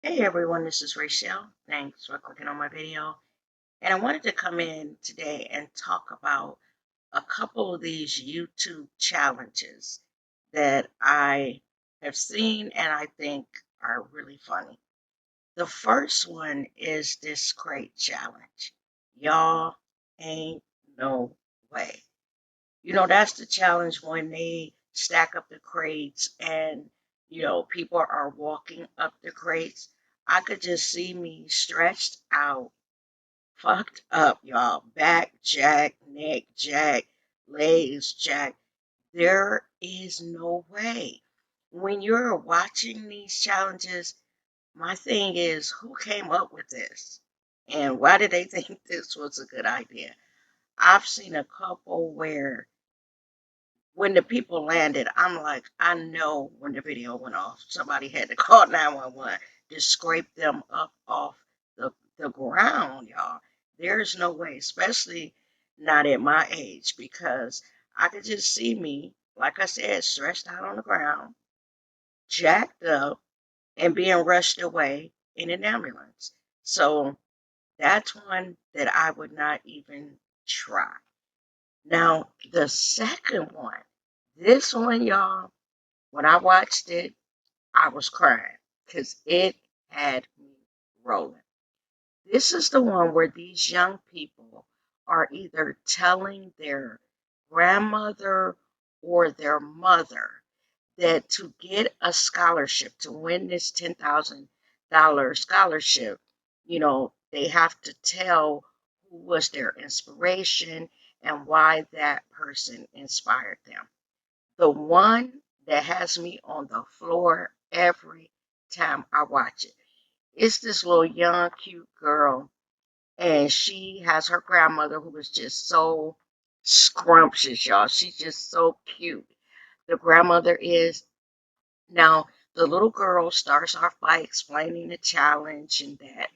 Hey everyone, this is Rachel. Thanks for clicking on my video. And I wanted to come in today and talk about a couple of these YouTube challenges that I have seen and I think are really funny. The first one is this crate challenge. Y'all ain't no way. That's the challenge when they stack up the crates and, people are walking up the crates. I could just see me stretched out, fucked up, y'all. Back jack, neck jack, legs jack. There is no way. When you're watching these challenges, my thing is, who came up with this? And why did they think this was a good idea? I've seen a couple where when the people landed, I'm like, I know when the video went off, somebody had to call 911 to scrape them up off the ground, y'all. There's no way, especially not at my age, because I could just see me, like I said, stretched out on the ground, jacked up, and being rushed away in an ambulance. So that's one that I would not even try. Now, the second one, this one, y'all, when I watched it, I was crying because it had me rolling. This is the one where these young people are either telling their grandmother or their mother that to get a scholarship, to win this $10,000 scholarship, they have to tell who was their inspiration and why that person inspired them. The one that has me on the floor every time I watch it. It's this little young, cute girl, and she has her grandmother who is just so scrumptious, y'all. She's just so cute. The grandmother is. Now, the little girl starts off by explaining the challenge and that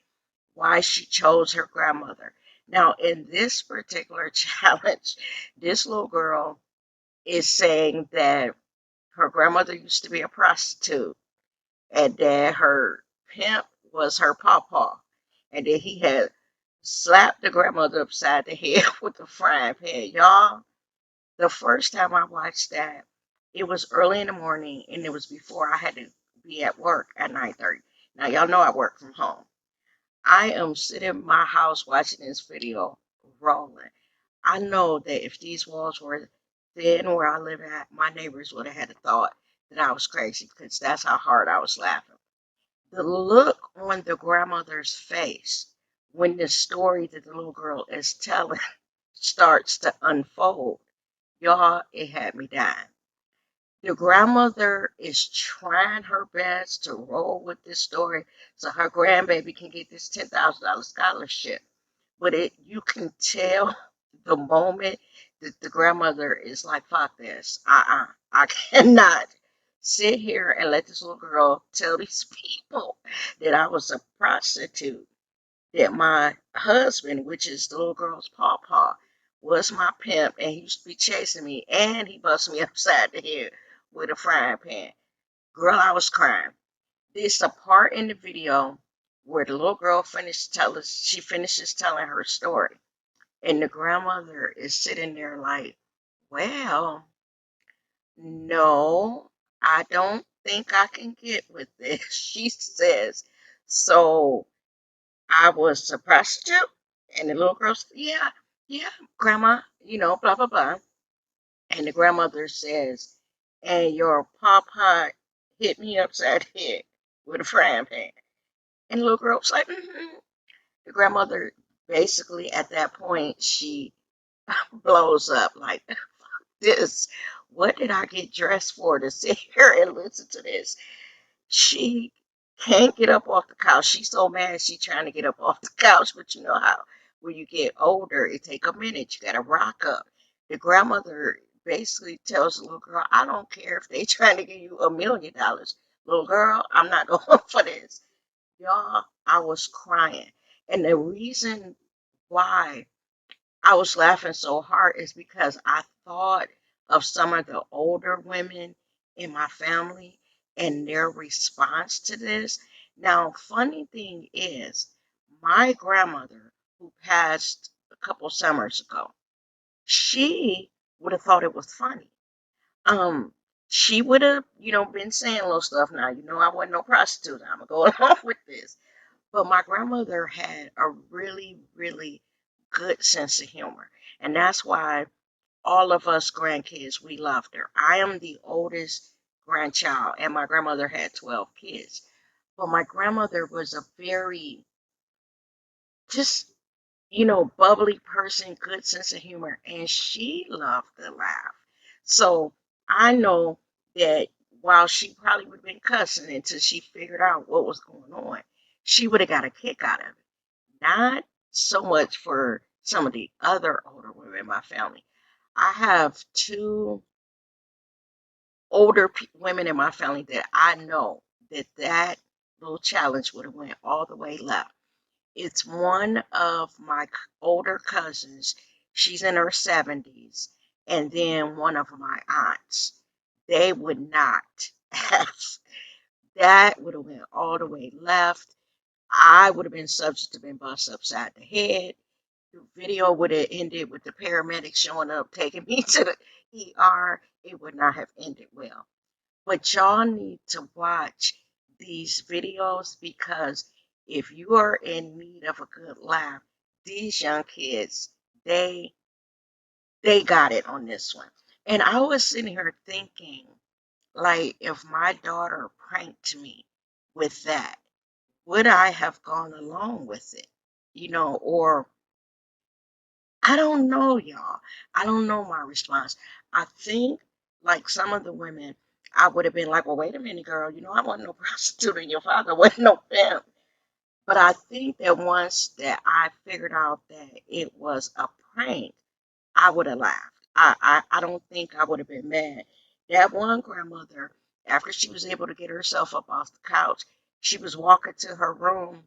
why she chose her grandmother. Now, in this particular challenge, this little girl is saying that her grandmother used to be a prostitute and that her pimp was her pawpaw and that he had slapped the grandmother upside the head with a frying pan. Y'all, the first time I watched that, it was early in the morning and it was before I had to be at work at 9:30. Now y'all know I work from home. I am sitting in my house watching this video rolling. I know that if these walls were thin where I live at, my neighbors would have had a thought that I was crazy because that's how hard I was laughing. The look on the grandmother's face when the story that the little girl is telling starts to unfold, y'all, it had me dying. The grandmother is trying her best to roll with this story so her grandbaby can get this $10,000 scholarship. But you can tell the moment that the grandmother is like, fuck this. I cannot sit here and let this little girl tell these people that I was a prostitute, that my husband, which is the little girl's pawpaw, was my pimp and he used to be chasing me and he busted me upside the head with a frying pan. Girl, I was crying. There's a part in the video where the little girl finishes telling her story. And the grandmother is sitting there like, well, no, I don't think I can get with this. She says, so I was a prostitute. And the little girl said, yeah, yeah, grandma, blah, blah, blah. And the grandmother says, and your papa hit me upside the head with a frying pan. And the little girl was like, mm-hmm. The grandmother basically at that point, she blows up like, this. What did I get dressed for to sit here and listen to this? She can't get up off the couch. She's so mad she's trying to get up off the couch, but you know how when you get older, it take a minute. You gotta rock up. The grandmother basically tells the little girl, I don't care if they trying to give you $1 million. Little girl, I'm not going for this. Y'all, I was crying. And the reason why I was laughing so hard is because I thought of some of the older women in my family and their response to this. Now, funny thing is, my grandmother, who passed a couple summers ago, she would have thought it was funny. Um, she would have, been saying little stuff. Now, I wasn't no prostitute. I'm gonna go along with this. But my grandmother had a really, really good sense of humor. And that's why all of us grandkids, we loved her. I am the oldest grandchild, and my grandmother had 12 kids. But my grandmother was a very, just, bubbly person, good sense of humor, and she loved to laugh. So I know that while she probably would have been cussing until she figured out what was going on, she would have got a kick out of it. Not so much for some of the other older women in my family. I have two older women in my family that I know that little challenge would have went all the way left. It's one of my older cousins. She's in her 70s. And then one of my aunts. They would not have. That would have went all the way left. I would have been subject to being bust upside the head. The video would have ended with the paramedics showing up, taking me to the ER. It would not have ended well. But y'all need to watch these videos because if you are in need of a good laugh, these young kids, they they got it on this one. And I was sitting here thinking, like, if my daughter pranked me with that, would I have gone along with it? Or I don't know, y'all. I don't know my response. I think, like some of the women, I would have been like, well, wait a minute, girl. I wasn't no prostitute and your father wasn't no pimp. But I think that once that I figured out that it was a prank, I would have laughed. I don't think I would have been mad. That one grandmother, after she was able to get herself up off the couch, she was walking to her room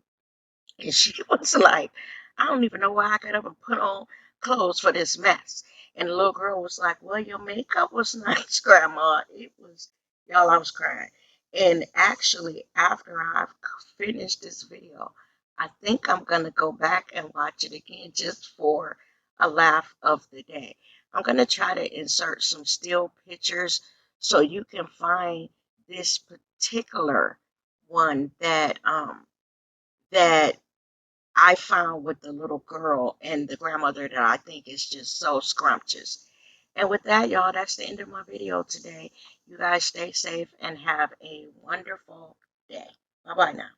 and she was like, I don't even know why I got up and put on clothes for this mess. And the little girl was like, well, your makeup was nice, Grandma. It was, y'all, I was crying. And actually, after I've finished this video, I think I'm going to go back and watch it again just for a laugh of the day. I'm going to try to insert some still pictures so you can find this particular one that I found with the little girl and the grandmother that I think is just so scrumptious. And with that, y'all, that's the end of my video today. You guys stay safe and have a wonderful day. Bye-bye now.